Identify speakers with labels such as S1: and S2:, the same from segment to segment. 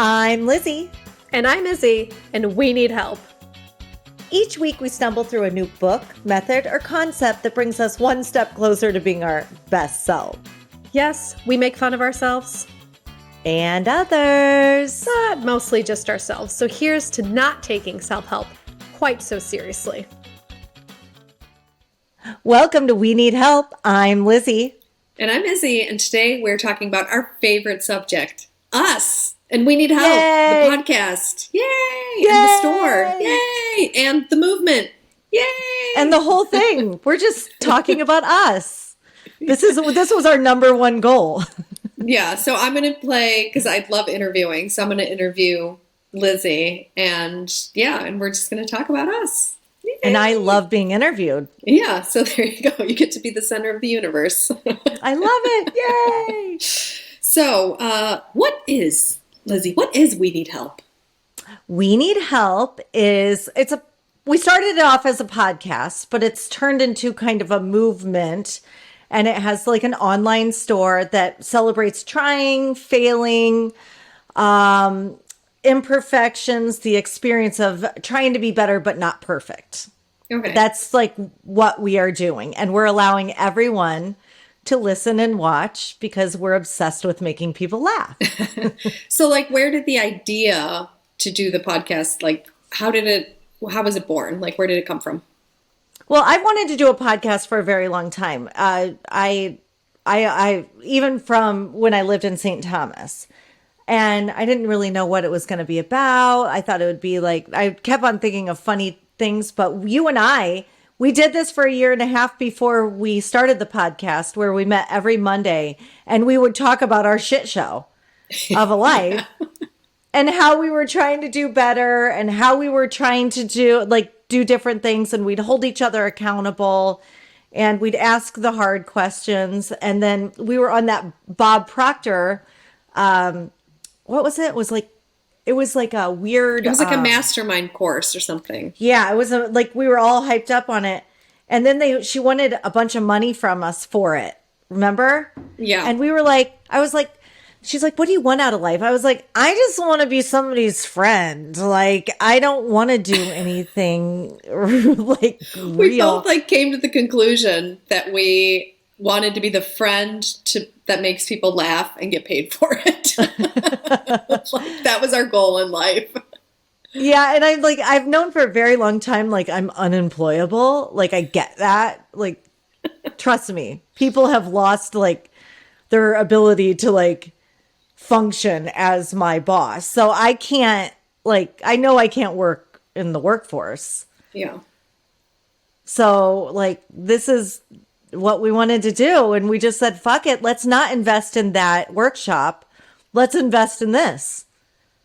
S1: I'm Lizzy.
S2: And I'm Izzy, and we need help.
S1: Each week we stumble through a new book, method, or concept that brings us one step closer to being our best self.
S2: Yes, we make fun of ourselves.
S1: And others.
S2: But mostly just ourselves. So here's to not taking self-help quite so seriously.
S1: Welcome to We Need Help. I'm Lizzy.
S3: And I'm Izzy, and today we're talking about our favorite subject, us. And We Need Help,
S1: Yay!
S3: The podcast. Yay!
S1: Yay!
S3: And the store. Yay! And the movement. Yay!
S1: And the whole thing. We're just talking about us. This was our number one goal.
S3: Yeah, so I'm going to play, because I love interviewing, so I'm going to interview Lizzy, and we're just going to talk about us. Yay!
S1: And I love being interviewed.
S3: Yeah, so there you go. You get to be the center of the universe.
S1: I love it. Yay!
S3: So, what is We Need Help?
S1: We Need Help we started it off as a podcast, but it's turned into kind of a movement, and it has like an online store that celebrates trying, failing, imperfections, the experience of trying to be better, but not perfect.
S3: Okay.
S1: That's like what we are doing. And we're allowing everyone to listen and watch because we're obsessed with making people laugh.
S3: So, like, where did the idea to do the podcast, like, how was it born? Like, where did it come from?
S1: Well, I've wanted to do a podcast for a very long time. I even from when I lived in St. Thomas, and I didn't really know what it was going to be about. I thought it would be like, I kept on thinking of funny things, but you and we did this for a year and a half before we started the podcast, where we met every Monday and we would talk about our shit show of a life and how we were trying to do better and how we were trying to do different things, and we'd hold each other accountable and we'd ask the hard questions. And then we were on that Bob Proctor, what was it? It was like a weird...
S3: It was like a mastermind course or something.
S1: Yeah, it was we were all hyped up on it. And then she wanted a bunch of money from us for it. Remember?
S3: Yeah.
S1: And we were like, she's like, what do you want out of life? I was like, I just want to be somebody's friend. Like, I don't want to do anything like real.
S3: We both came to the conclusion that we wanted to be the friend that makes people laugh and get paid for it. That was our goal in life.
S1: Yeah, and I've known for a very long time, I'm unemployable. I get that. Trust me, people have lost their ability to function as my boss. So I can't I know I can't work in the workforce.
S3: Yeah.
S1: So this is what we wanted to do, and we just said, fuck it, let's not invest in that workshop, let's invest in this.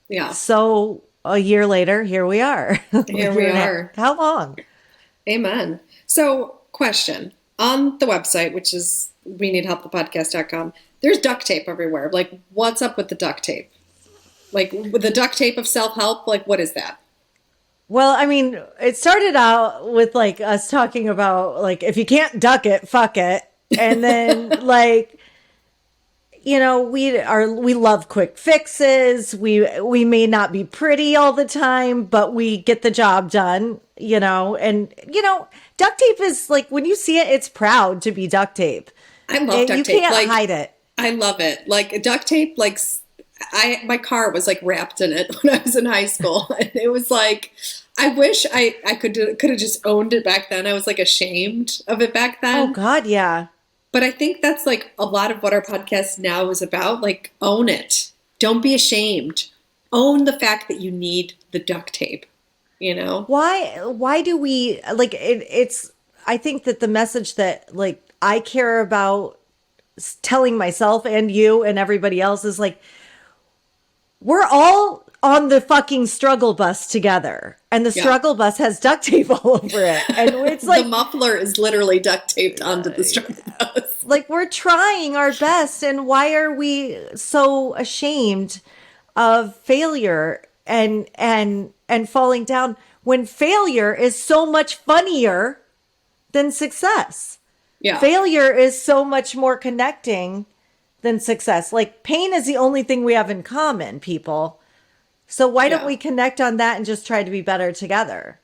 S3: Yeah.
S1: So a year later, here we are.
S3: Here we are.
S1: How long?
S3: Amen. So, question, on the website, which is weneedhelpthepodcast.com, there's duct tape everywhere. What's up with the duct tape? With the duct tape of self-help, what is that?
S1: Well, I mean, it started out with us talking about if you can't duck it, fuck it. And then we love quick fixes. We may not be pretty all the time, but we get the job done, and duct tape is when you see it, it's proud to be duct tape.
S3: I love duct tape.
S1: You can't hide it.
S3: I love it. Duct tape, my car was wrapped in it when I was in high school. And it was I wish I could have just owned it back then. I was ashamed of it back then.
S1: Oh God, yeah.
S3: But I think that's a lot of what our podcast now is about. Own it. Don't be ashamed. Own the fact that you need the duct tape.
S1: Why do we it's I think that the message that I care about telling myself and you and everybody else is we're all on the fucking struggle bus together, and the struggle bus has duct tape all over it, and it's
S3: the muffler is literally duct taped onto the struggle bus.
S1: We're trying our best, and why are we so ashamed of failure and falling down when failure is so much funnier than success?
S3: Yeah.
S1: Failure is so much more connecting than success. Pain is the only thing we have in common, people. So why don't
S3: Yeah.
S1: we connect on that and just try to be better together?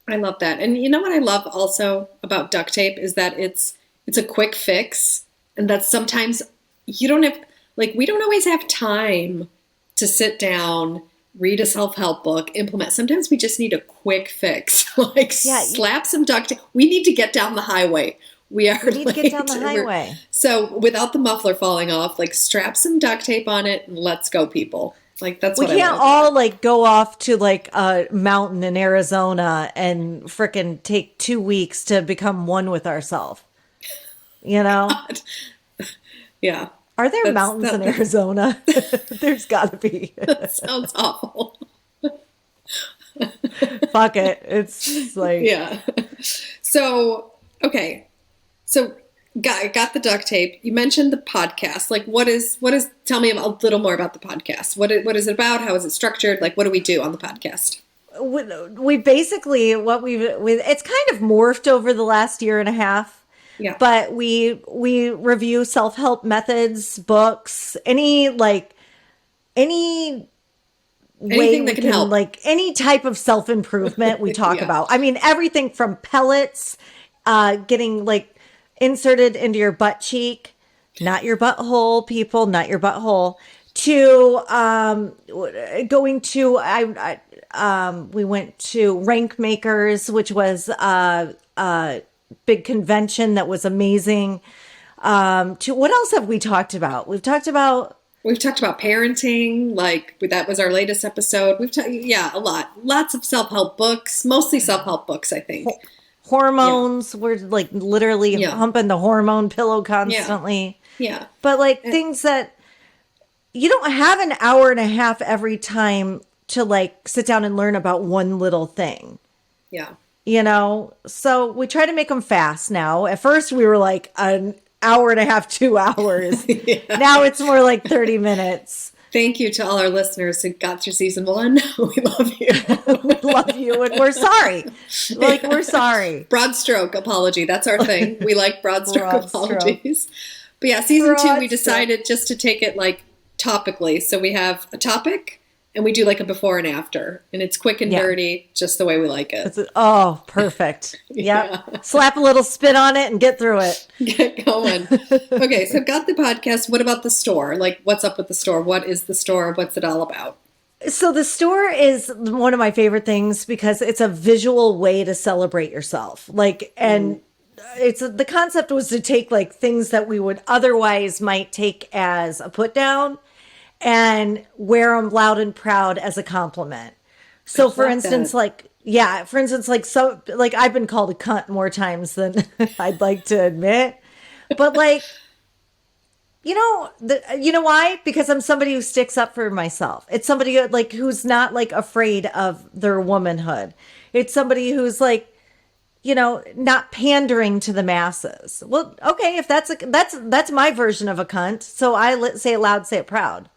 S3: I love that. And you know what I love also about duct tape is that it's a quick fix, and that sometimes you don't have, like, we don't always have time to sit down, read a self-help book, implement. Sometimes we just need a quick fix. Like,
S1: Yeah,
S3: slap some duct tape. We need to get down the highway. We are
S1: we need to get down the highway.
S3: So without the muffler falling off, like, strap some duct tape on it and let's go, people. Like, that's
S1: We
S3: what I
S1: can't
S3: love.
S1: all like go off to like a mountain in Arizona and frickin' take 2 weeks to become one with ourselves. You know?
S3: Yeah.
S1: Are there mountains in Arizona? There's got to be.
S3: That sounds awful.
S1: Fuck it. It's like,
S3: Yeah. So, okay. So, got the duct tape. You mentioned the podcast. Like, tell me a little more about the podcast. What is it about? How is it structured? Like, what do we do on the podcast?
S1: we basically, it's kind of morphed over the last year and a half.
S3: Yeah.
S1: But we review self-help methods, books, any way
S3: Anything that
S1: we
S3: can
S1: can,
S3: help.
S1: like any type of self-improvement we talk
S3: Yeah.
S1: about. I mean, everything from pellets, getting like inserted into your butt cheek, not your butthole, people, not your butthole, to going to we went to Rank Makers, which was big convention that was amazing. To what else have we talked about? We've talked about
S3: parenting. Like, that was our latest episode. A lot. Lots of self-help books, mostly self-help books, I think.
S1: hormones. We're like literally
S3: Yeah.
S1: humping the hormone pillow constantly.
S3: Yeah.
S1: But like things that you don't have an hour and a half every time to like sit down and learn about one little thing.
S3: Yeah.
S1: You know, so we try to make them fast now. At first, we were like an hour and a half, 2 hours.
S3: Yeah.
S1: Now it's more like 30 minutes.
S3: Thank you to all our listeners who got through season 1. We love you.
S1: We love you and we're sorry. Like, we're sorry.
S3: Broad stroke apology. That's our thing. We like broad stroke
S1: Broad stroke.
S3: apologies. But yeah, season 2,
S1: Broad
S3: we decided just to take it like topically. So we have a topic and we do like a before and after. And it's quick and
S1: Yeah.
S3: dirty, just the way we like it.
S1: Oh, perfect. Yep. Slap a little spit on it and get through it.
S3: Get going. Okay, so got the podcast. What about the store? Like, what's up with the store? What is the store? What's it all about?
S1: So the store is one of my favorite things because it's a visual way to celebrate yourself. Like, and it's the concept was to take like things that we would otherwise might take as a put down and wear them loud and proud as a compliment. So for
S3: like
S1: instance,
S3: that.
S1: like so like I've been called a cunt more times than I'd like to admit. But like, you know why? Because I'm somebody who sticks up for myself. It's somebody who, like, who's not like afraid of their womanhood. It's somebody who's like, you know, not pandering to the masses. Well, okay, if that's my version of a cunt. So say it loud, say it proud.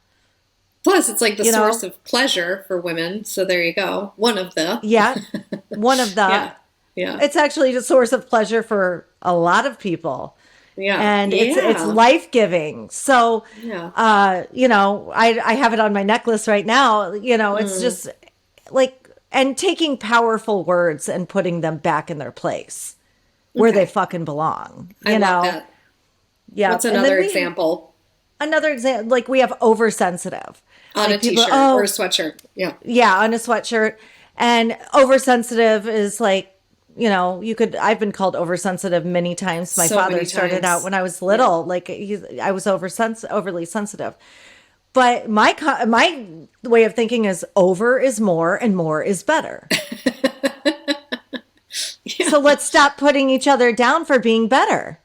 S3: Plus, it's like the
S1: You know?
S3: source of pleasure for women. So there you go. One of the.
S1: Yeah, one of the.
S3: Yeah. Yeah.
S1: It's actually a source of pleasure for a lot of people.
S3: Yeah.
S1: And it's
S3: Yeah.
S1: life-giving. So,
S3: Yeah.
S1: you know, I have it on my necklace right now. You know, it's just like, and taking powerful words and putting them back in their place where they fucking belong. You
S3: I
S1: know?
S3: love that.
S1: Yeah.
S3: What's
S1: And then
S3: another
S1: we-
S3: example?
S1: Another example, like we have oversensitive.
S3: On
S1: Like
S3: a
S1: people,
S3: t-shirt or a sweatshirt. Yeah.
S1: Yeah, on a sweatshirt. And oversensitive is like, you know, I've been called oversensitive many times. My
S3: So
S1: father
S3: many
S1: started
S3: times.
S1: out when I was little, like I was overly sensitive. But my way of thinking is over is more and more is better. So let's stop putting each other down for being better.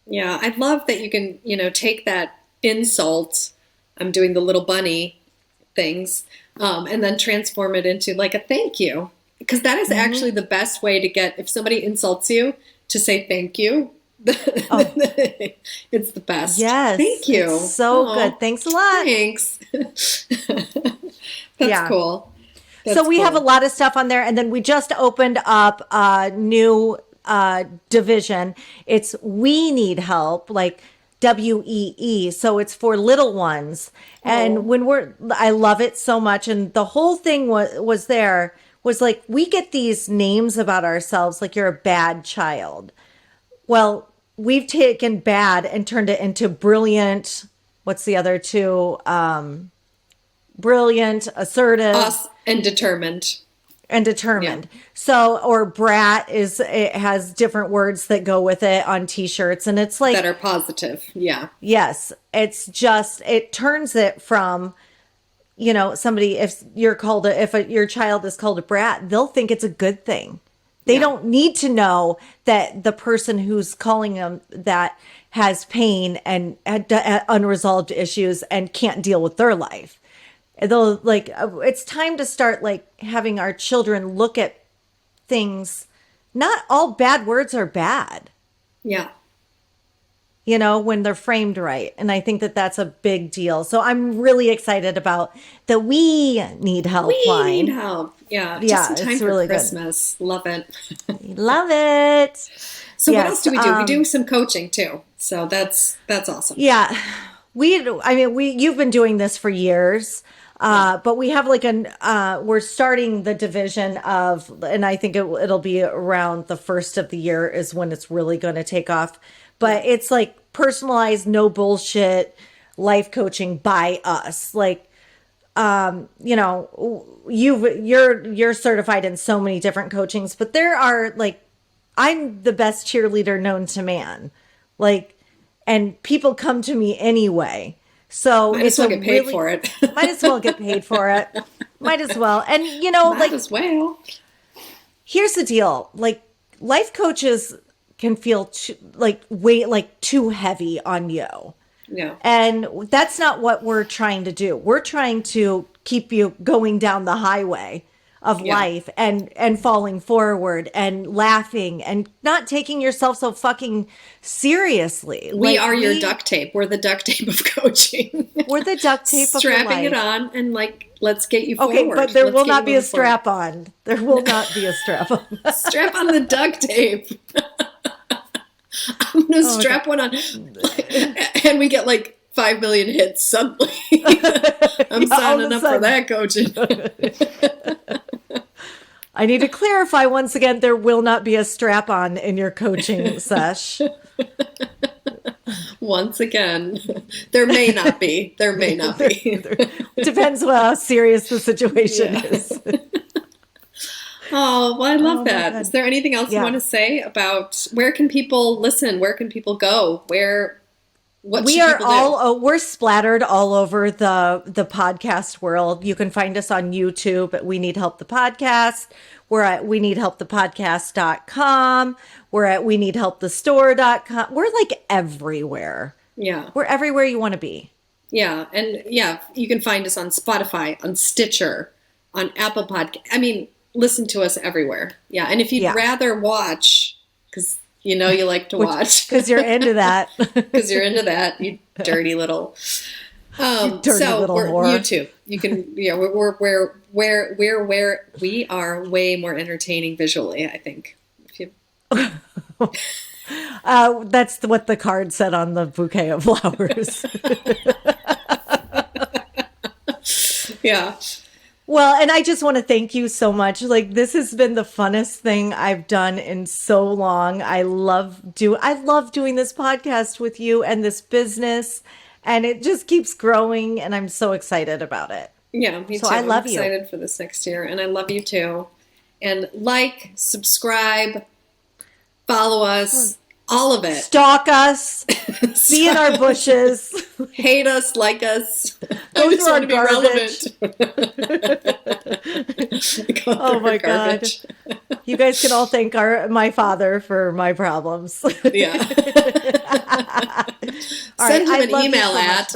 S3: Yeah. I love that you can, take that insult. I'm doing the little bunny things, and then transform it into like a thank you. Because that is actually the best way to get, if somebody insults you, to say thank you. It's the best.
S1: Yes.
S3: Thank you.
S1: It's so
S3: Aw,
S1: good. Thanks a lot.
S3: Thanks. That's
S1: Yeah.
S3: cool.
S1: So we have a lot of stuff on there. And then we just opened up a new division. It's We Need Help. Like WEE. So it's for little ones. And I love it so much. And the whole thing was like, we get these names about ourselves, like you're a bad child. Well, we've taken bad and turned it into brilliant. What's the other two? Brilliant, assertive.
S3: Us and determined.
S1: Yeah. So, or brat it has different words that go with it on t-shirts. And it's like,
S3: that are positive. Yeah.
S1: yes, it turns it from, somebody, if your child is called a brat, they'll think it's a good thing. They don't need to know that the person who's calling them that has pain and unresolved issues and can't deal with their life. They'll it's time to start having our children look at things. Not all bad words are bad.
S3: Yeah.
S1: When they're framed right. And I think that that's a big deal. So I'm really excited about the We Need Help line.
S3: We need help. Yeah. Just in time for really Christmas. Good. Love it.
S1: Love it.
S3: So what else do we do? We do some coaching too. So that's awesome.
S1: Yeah. You've been doing this for years. But we have we're starting the division of, and I think it'll be around the first of the year is when it's really going to take off. But it's personalized, no bullshit life coaching by us. You're certified in so many different coachings, but there are I'm the best cheerleader known to man. And people come to me anyway. So
S3: might as well get paid for it.
S1: Might as well get paid for it. Might as well. And
S3: might as well.
S1: Here's the deal. Life coaches can feel too heavy on you.
S3: Yeah.
S1: And that's not what we're trying to do. We're trying to keep you going down the highway of life and falling forward and laughing and not taking yourself so fucking seriously.
S3: We are your duct tape. We're the duct tape of coaching.
S1: We're the duct tape of your life.
S3: Strapping it on and let's get you forward.
S1: Okay, but there will not be a strap on. There will not be a strap on.
S3: Strap on the duct tape. I'm going to strap one on. And we get 5 million hits suddenly. I'm signing up for that coaching.
S1: I need to clarify once again, there will not be a strap on in your coaching sesh.
S3: Once again, there may not be. There may not be.
S1: Depends on how serious the situation is.
S3: Oh, well, I love that. Is there anything else you want to say about where can people listen? Where can people go?
S1: We're splattered all over the podcast world. You can find us on YouTube at We Need Help the Podcast. We're at weneedhelpthepodcast.com. We're at weneedhelpthestore.com. We're everywhere.
S3: Yeah.
S1: We're everywhere you want to be.
S3: Yeah. And you can find us on Spotify, on Stitcher, on Apple Podcast. Listen to us everywhere. Yeah. And if you'd rather watch, because you like to watch.
S1: Because you're into that.
S3: Because you're into that, you dirty little. We're YouTube. You can. We're where we are way more entertaining visually. I think.
S1: That's what the card said on the bouquet of flowers.
S3: Yeah.
S1: Well, and I just want to thank you so much. This has been the funnest thing I've done in so long. I love doing this podcast with you and this business, and it just keeps growing, and I'm so excited about it.
S3: Yeah, me too.
S1: I love
S3: I'm excited for this next year, and I love you too. And subscribe, follow us. All of it.
S1: Stalk us. Be in our bushes.
S3: Hate us, like us.
S1: Go through our
S3: garbage.
S1: Oh my God. You guys can all thank my father for my problems.
S3: Yeah. Send him an email at.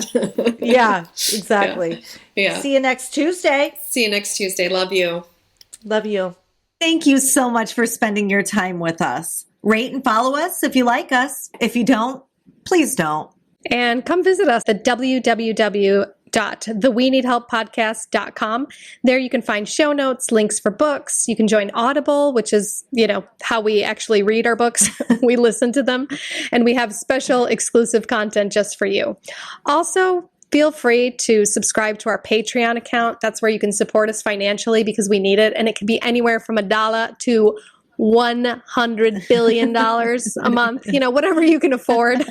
S1: Yeah, exactly.
S3: Yeah.
S1: See you next Tuesday.
S3: See you next Tuesday. Love you.
S1: Love you. Thank you so much for spending your time with us. Rate and follow us if you like us. If you don't, please don't.
S2: And come visit us at www www.theweneedhelppodcast.com. There you can find show notes, links for books. You can join Audible, which is, how we actually read our books. We listen to them, and we have special exclusive content just for you. Also, feel free to subscribe to our Patreon account. That's where you can support us financially because we need it. And it can be anywhere from $1 to $100 billion a month, whatever you can afford.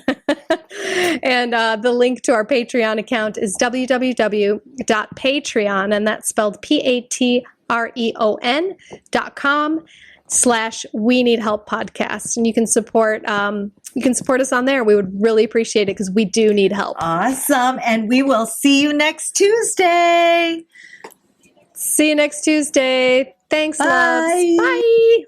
S2: And the link to our Patreon account is www.patreon, and that's spelled patreon.com/We Need Help Podcast. And you can support us on there. We would really appreciate it because we do need help.
S1: Awesome. And we will see you next Tuesday.
S2: See you next Tuesday. Thanks,
S1: Bye.
S2: loves. Bye.